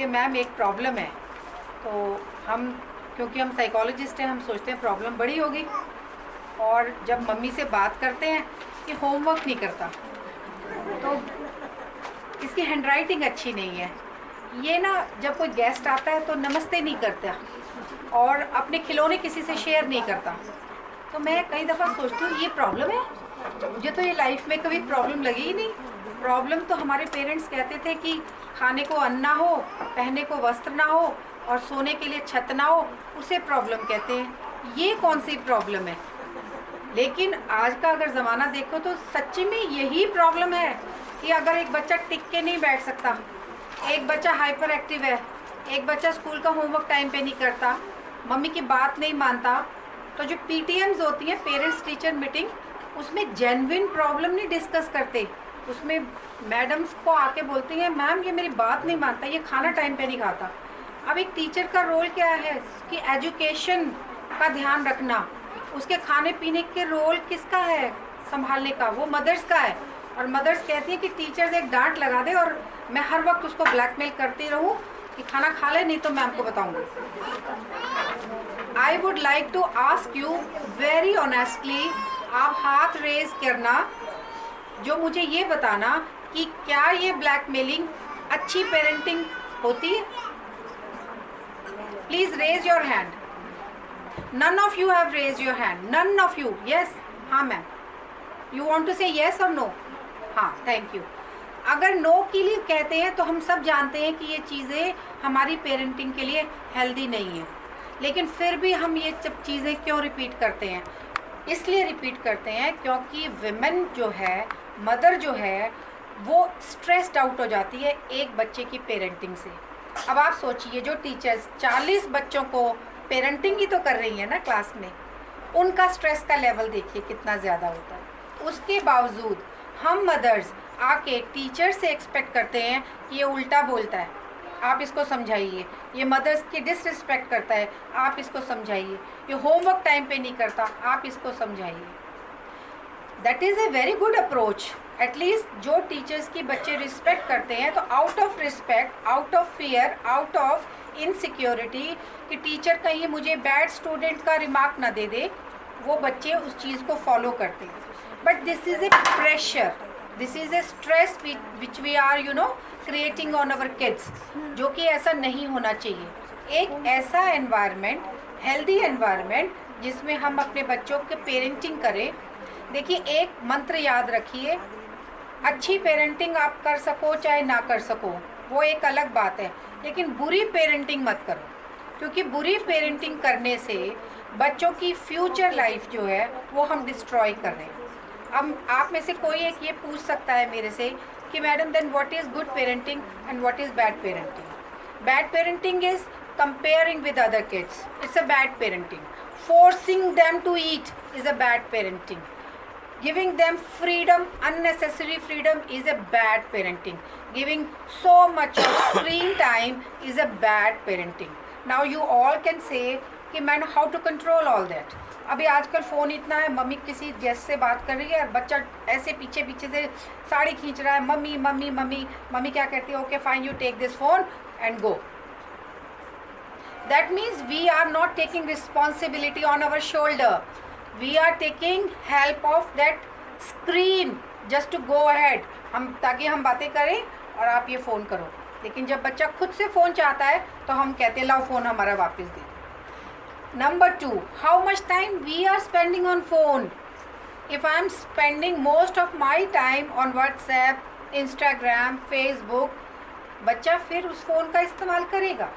है मैम एक प्रॉब्लम है, तो हम क्योंकि हम साइकोलॉजिस्ट हैं हम सोचते हैं प्रॉब्लम बड़ी होगी, और जब मम्मी से बात करते हैं कि होमवर्क नहीं करता, तो इसकी हैंडराइटिंग अच्छी नहीं है, ये ना जब कोई गेस्ट आता है तो नमस्ते नहीं करता और अपने खिलौने किसी से शेयर नहीं करता। तो मैं कई दफ़ा सोचती हूँ ये प्रॉब्लम है, मुझे तो ये लाइफ में कभी प्रॉब्लम लगी ही नहीं। प्रॉब्लम तो हमारे पेरेंट्स कहते थे कि खाने को अन्न ना हो, पहनने को वस्त्र ना हो और सोने के लिए छत ना हो, उसे प्रॉब्लम कहते हैं। ये कौन सी प्रॉब्लम है? लेकिन आज का अगर ज़माना देखो तो सच्ची में यही प्रॉब्लम है कि अगर एक बच्चा टिक के नहीं बैठ सकता, एक बच्चा हाइपर एक्टिव है, एक बच्चा स्कूल का होमवर्क टाइम पे नहीं करता, मम्मी की बात नहीं मानता, तो जो PTMs होती हैं, पेरेंट्स टीचर मीटिंग, उसमें जेन्युइन प्रॉब्लम नहीं डिस्कस करते। उसमें मैडम्स को आके बोलती हैं मैम ये मेरी बात नहीं मानता, ये खाना टाइम पे नहीं खाता। अब एक टीचर का रोल क्या है कि एजुकेशन का ध्यान रखना, उसके खाने पीने के रोल किसका है संभालने का? वो मदर्स का है। और मदर्स कहती हैं कि टीचर्स एक डांट लगा दे और मैं हर वक्त उसको ब्लैकमेल करती रहूं कि खाना खा ले, नहीं तो मैं आपको बताऊंगी। I would like to ask you very honestly, आप हाथ रेज करना, जो मुझे ये बताना कि क्या ये ब्लैकमेलिंग अच्छी पेरेंटिंग होती है? Please raise your hand. None of you have raised your hand. None of you. Yes? हाँ ma'am. You want to say yes or no? हाँ, thank you. अगर नो के लिए कहते हैं तो हम सब जानते हैं कि ये चीज़ें हमारी पेरेंटिंग के लिए हेल्दी नहीं है, लेकिन फिर भी हम ये सब चीज़ें क्यों रिपीट करते हैं? इसलिए रिपीट करते हैं क्योंकि विमेन जो है, मदर जो है, वो स्ट्रेस्ड आउट हो जाती है एक बच्चे की पेरेंटिंग से। अब आप सोचिए जो टीचर्स 40 बच्चों को पेरेंटिंग ही तो कर रही है ना क्लास में, उनका स्ट्रेस का लेवल देखिए कितना ज़्यादा होता है। उसके बावजूद हम मदर्स आके टीचर से एक्सपेक्ट करते हैं कि ये उल्टा बोलता है, आप इसको समझाइए, ये मदर्स की डिसरिस्पेक्ट करता है, आप इसको समझाइए, ये होमवर्क टाइम पे नहीं करता, आप इसको समझाइए। That is a very good approach. At least जो टीचर्स की बच्चे रिस्पेक्ट करते हैं तो out of respect, out of fear, out of insecurity कि टीचर कहीं मुझे बैड स्टूडेंट का रिमार्क ना दे दे, वो बच्चे उस चीज़ को फॉलो करते हैं। But this is a pressure, this is a stress which we are creating on our kids, जो कि ऐसा नहीं होना चाहिए। एक ऐसा एनवायरनमेंट, हेल्दी एनवायरनमेंट, जिसमें हम अपने बच्चों के पेरेंटिंग करें। देखिए एक मंत्र याद रखिए, अच्छी पेरेंटिंग आप कर सको चाहे ना कर सको वो एक अलग बात है, लेकिन बुरी पेरेंटिंग मत करो, क्योंकि बुरी पेरेंटिंग करने से बच्चों की फ्यूचर लाइफ जो है वो हम डिस्ट्रॉय कर रहे हैं। अब आप में से कोई एक ये पूछ सकता है मेरे से कि madam then what is good parenting and what is bad parenting? Bad parenting is comparing with other kids, it's a bad parenting. Forcing them to eat is a bad parenting. Giving them freedom, unnecessary freedom, is a bad parenting. Giving so much of screen time is a bad parenting. Now you all can say कि मैंने how to control all that. अभी आजकल phone इतना है, mummy किसी guest से बात कर रही है और बच्चा ऐसे पीछे पीछे से साड़ी खींच रहा है, मम्मी मम्मी मम्मी। मम्मी क्या कहती है? Okay fine, you take this phone and go. That means we are not taking responsibility on our shoulder. We are taking help of that screen just to go ahead, हम ताकि हम बातें करें और आप ये फ़ोन करो। लेकिन जब बच्चा खुद से फ़ोन चाहता है तो हम कहते हैं लाओ फ़ोन हमारा वापस दे। Number 2, how much time we are spending on phone. If I am spending most of my time on WhatsApp, Instagram, Facebook, बच्चा फिर उस फ़ोन का इस्तेमाल करेगा।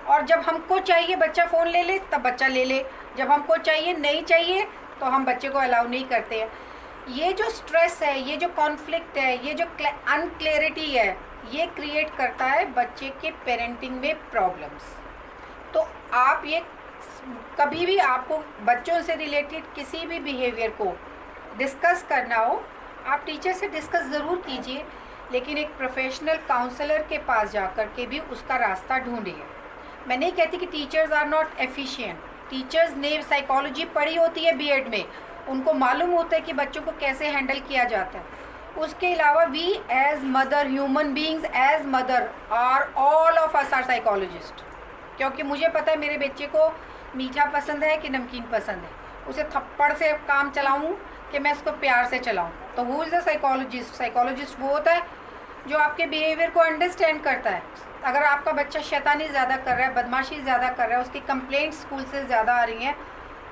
और जब हमको चाहिए बच्चा फ़ोन ले ले तब बच्चा ले ले, जब हमको चाहिए नहीं चाहिए तो हम बच्चे को अलाउ नहीं करते हैं। ये जो स्ट्रेस है, ये जो कॉन्फ्लिक्ट है, ये जो अनक्लैरिटी है, ये क्रिएट करता है बच्चे के पेरेंटिंग में प्रॉब्लम्स। तो आप ये कभी भी आपको बच्चों से रिलेटेड किसी भी बिहेवियर को डिस्कस करना हो, आप टीचर से डिस्कस ज़रूर कीजिए, लेकिन एक प्रोफेशनल काउंसलर के पास जाकर के भी उसका रास्ता ढूंढिए। मैं नहीं कहती कि teachers are not efficient, teachers ने साइकोलॉजी पढ़ी होती है बीएड में, उनको मालूम होता है कि बच्चों को कैसे हैंडल किया जाता है। उसके अलावा we as mother, human beings as mother are all of us are psychologist, क्योंकि मुझे पता है मेरे बच्चे को मीठा पसंद है कि नमकीन पसंद है, उसे थप्पड़ से काम चलाऊं कि मैं उसको प्यार से चलाऊं। तो who is the psychologist? Psychologist वो होता है जो आपके बिहेवियर को अंडरस्टैंड करता है। अगर आपका बच्चा शैतानी ज़्यादा कर रहा है, बदमाशी ज़्यादा कर रहा है, उसकी कंप्लेंट स्कूल से ज़्यादा आ रही हैं,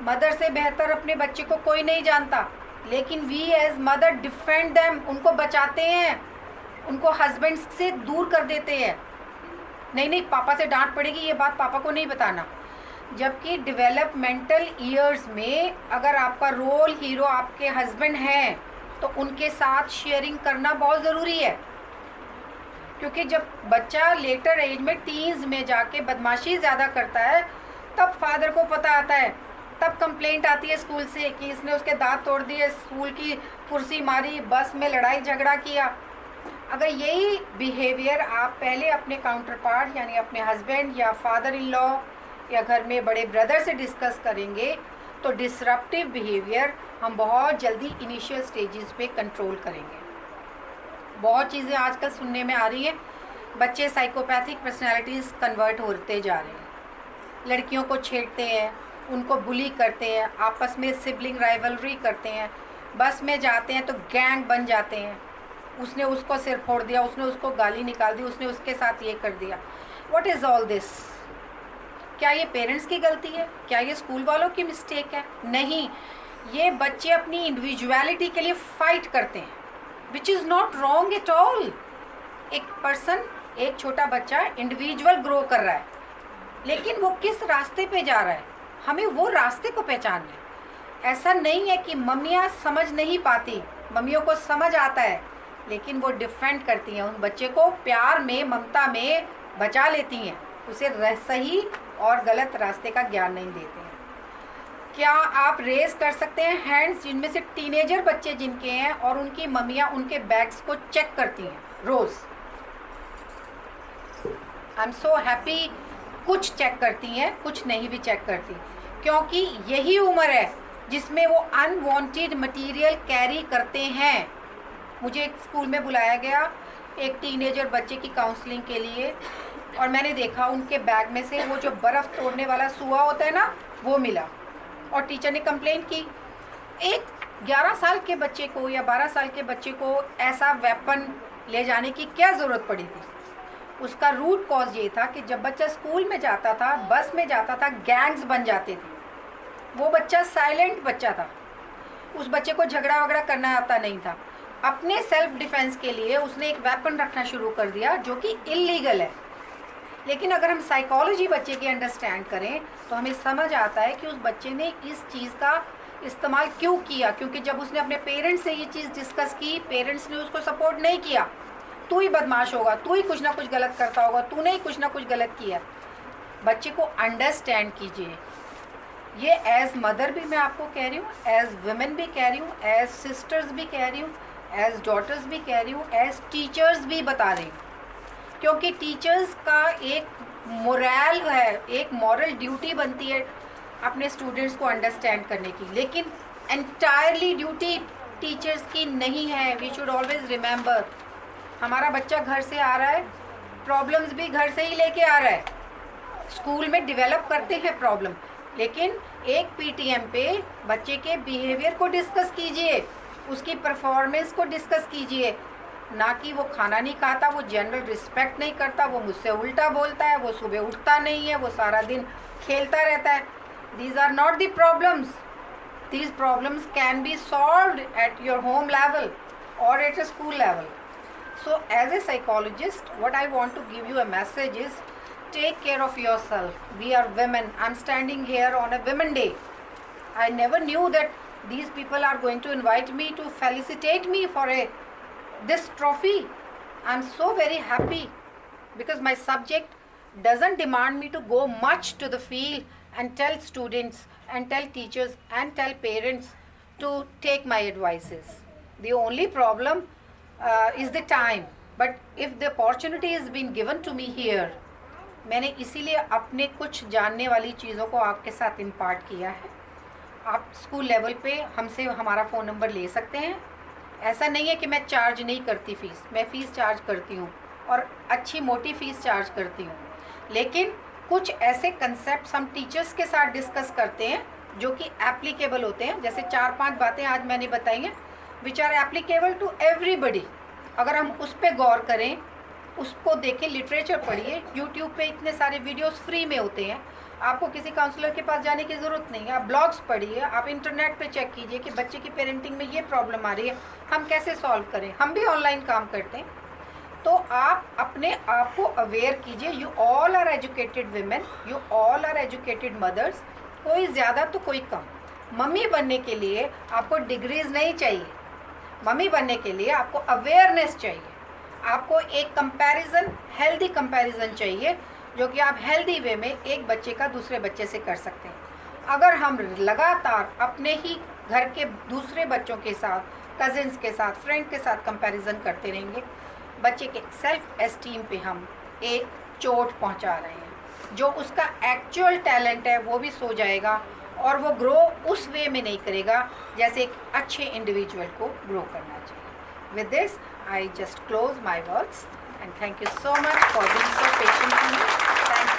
मदर से बेहतर अपने बच्चे को कोई नहीं जानता, लेकिन we as mother defend them, उनको बचाते हैं, उनको हस्बैंड से दूर कर देते हैं। नहीं नहीं पापा से डांट पड़ेगी, ये बात पापा को नहीं बताना। जबकि डेवलपमेंटल ईयर्स में अगर आपका रोल हीरो आपके हस्बैंड हैं तो उनके साथ शेयरिंग करना बहुत ज़रूरी है, क्योंकि जब बच्चा लेटर एज में टीन्स में जाके बदमाशी ज़्यादा करता है तब फादर को पता आता है, तब कंप्लेंट आती है स्कूल से कि इसने उसके दांत तोड़ दिए, स्कूल की कुर्सी मारी, बस में लड़ाई झगड़ा किया। अगर यही बिहेवियर आप पहले अपने काउंटर पार्ट यानी अपने हस्बैंड या फादर इन लॉ या घर में बड़े ब्रदर से डिस्कस करेंगे तो डिसरप्टिव बिहेवियर हम बहुत जल्दी इनिशियल स्टेजेस पे कंट्रोल करेंगे। बहुत चीज़ें आजकल सुनने में आ रही हैं, बच्चे साइकोपैथिक पर्सनालिटीज़ कन्वर्ट होते जा रहे हैं, लड़कियों को छेड़ते हैं, उनको बुली करते हैं, आपस में सिबलिंग राइवलरी करते हैं, बस में जाते हैं तो गैंग बन जाते हैं, उसने उसको सिर फोड़ दिया, उसने उसको गाली निकाल दी, उसने उसके साथ ये कर दिया। What is all this? क्या ये पेरेंट्स की गलती है? क्या ये स्कूल वालों की मिस्टेक है? नहीं, ये बच्चे अपनी इंडिविजुअलिटी के लिए फाइट करते हैं, which is not wrong at all. एक पर्सन, एक छोटा बच्चा इंडिविजुअल ग्रो कर रहा है, लेकिन वो किस रास्ते पे जा रहा है, हमें वो रास्ते को पहचानना है। ऐसा नहीं है कि मम्मियाँ समझ नहीं पाती, मम्मियों को समझ आता है, लेकिन वो डिफेंड करती हैं, उस बच्चे को प्यार में, ममता में बचा लेती हैं, उसे सही और गलत रास्ते का ज्ञान नहीं देते हैं। क्या आप रेज कर सकते हैं हैंड्स जिनमें से टीनेजर बच्चे जिनके हैं और उनकी मम्मियाँ उनके बैग्स को चेक करती हैं रोज़? आई एम सो हैप्पी, कुछ चेक करती हैं, कुछ नहीं भी चेक करती, क्योंकि यही उम्र है जिसमें वो अनवांटेड मटेरियल कैरी करते हैं। मुझे एक स्कूल में बुलाया गया एक टीनेजर बच्चे की काउंसलिंग के लिए, और मैंने देखा उनके बैग में से वो जो बर्फ़ तोड़ने वाला सुआ होता है ना, वो मिला, और टीचर ने कंप्लेंट की। एक 11 साल के बच्चे को या 12 साल के बच्चे को ऐसा वेपन ले जाने की क्या ज़रूरत पड़ी थी? उसका रूट कॉज ये था कि जब बच्चा स्कूल में जाता था, बस में जाता था, गैंग्स बन जाते थे। वो बच्चा साइलेंट बच्चा था, उस बच्चे को झगड़ा वगड़ा करना आता नहीं था। अपने सेल्फ डिफेंस के लिए उसने एक वेपन रखना शुरू कर दिया जो कि इलीगल है। लेकिन अगर हम साइकोलॉजी बच्चे की अंडरस्टैंड करें तो हमें समझ आता है कि उस बच्चे ने इस चीज़ का इस्तेमाल क्यों किया, क्योंकि जब उसने अपने पेरेंट्स से ये चीज़ डिस्कस की, पेरेंट्स ने उसको सपोर्ट नहीं किया। तू ही बदमाश होगा, तू ही कुछ ना कुछ गलत करता होगा, तूने ही कुछ ना कुछ गलत किया। बच्चे को अंडरस्टैंड कीजिए। ये एज मदर भी मैं आपको कह रही हूँ, एज वुमेन भी कह रही हूँ, एज सिस्टर्स भी कह रही हूँ, एज डॉटर्स भी कह रही हूँ, एज टीचर्स भी बता रही हूँ, क्योंकि टीचर्स का एक मोरल है, एक मॉरल ड्यूटी बनती है अपने स्टूडेंट्स को अंडरस्टैंड करने की, लेकिन एंटायरली ड्यूटी टीचर्स की नहीं है। वी शुड ऑलवेज रिमेंबर, हमारा बच्चा घर से आ रहा है, प्रॉब्लम्स भी घर से ही लेके आ रहा है। स्कूल में डेवलप करते हैं प्रॉब्लम, लेकिन एक पीटीएम पे बच्चे के बिहेवियर को डिस्कस कीजिए, उसकी परफॉर्मेंस को डिस्कस कीजिए, ना कि वो खाना नहीं खाता, वो जनरल रिस्पेक्ट नहीं करता, वो मुझसे उल्टा बोलता है, वो सुबह उठता नहीं है, वो सारा दिन खेलता रहता है। These are not the problems. These problems can be solved at your home level और at a school level. So as a psychologist, what I want to give you a message is, take care of yourself. We are women. I'm standing here on a Women Day. I never knew that these people are going to invite me to felicitate me for this trophy. I'm so very happy because my subject doesn't demand me to go much to the field and tell students and tell teachers and tell parents to take my advices. The only problem is the time, but if the opportunity is being given to me here, मैंने इसीलिए अपने कुछ जानने वाली चीज़ों को आपके साथ इम्पार्ट किया है. आप स्कूल लेवल पे हमसे हमारा फ़ोन नंबर ले सकते हैं. ऐसा नहीं है कि मैं चार्ज नहीं करती फ़ीस, मैं फ़ीस चार्ज करती हूँ और अच्छी मोटी फ़ीस चार्ज करती हूँ. लेकिन कुछ ऐसे कंसेप्ट हम टीचर्स के साथ डिस्कस करते हैं जो कि एप्लीकेबल होते हैं। जैसे 4-5 बातें आज मैंने बताई हैं which are applicable to everybody. अगर हम उस पर गौर करें, उसको देखें, लिटरेचर पढ़िए, यूट्यूब पे इतने सारे वीडियोस फ्री में होते हैं, आपको किसी काउंसलर के पास जाने की ज़रूरत नहीं है। आप ब्लॉग्स पढ़िए, आप इंटरनेट पे चेक कीजिए कि बच्चे की पेरेंटिंग में ये प्रॉब्लम आ रही है, हम कैसे सॉल्व करें। हम भी ऑनलाइन काम करते हैं, तो आप अपने आप को अवेयर कीजिए। You all are educated women, you all are educated mothers, कोई ज़्यादा तो कोई कम। मम्मी बनने के लिए आपको डिग्रीज नहीं चाहिए, मम्मी बनने के लिए आपको अवेयरनेस चाहिए, आपको एक कंपैरिजन, हेल्दी कंपैरिजन चाहिए, जो कि आप हेल्दी वे में एक बच्चे का दूसरे बच्चे से कर सकते हैं। अगर हम लगातार अपने ही घर के दूसरे बच्चों के साथ, कजिन्स के साथ, फ्रेंड के साथ कंपैरिजन करते रहेंगे, बच्चे के सेल्फ एस्टीम पे हम एक चोट पहुंचा रहे हैं। जो उसका एक्चुअल टैलेंट है वो भी सो जाएगा और वो ग्रो उस वे में नहीं करेगा जैसे एक अच्छे इंडिविजुअल को ग्रो करना चाहिए। With this I just close my words and thank you so much for being so patient with me. Thank you.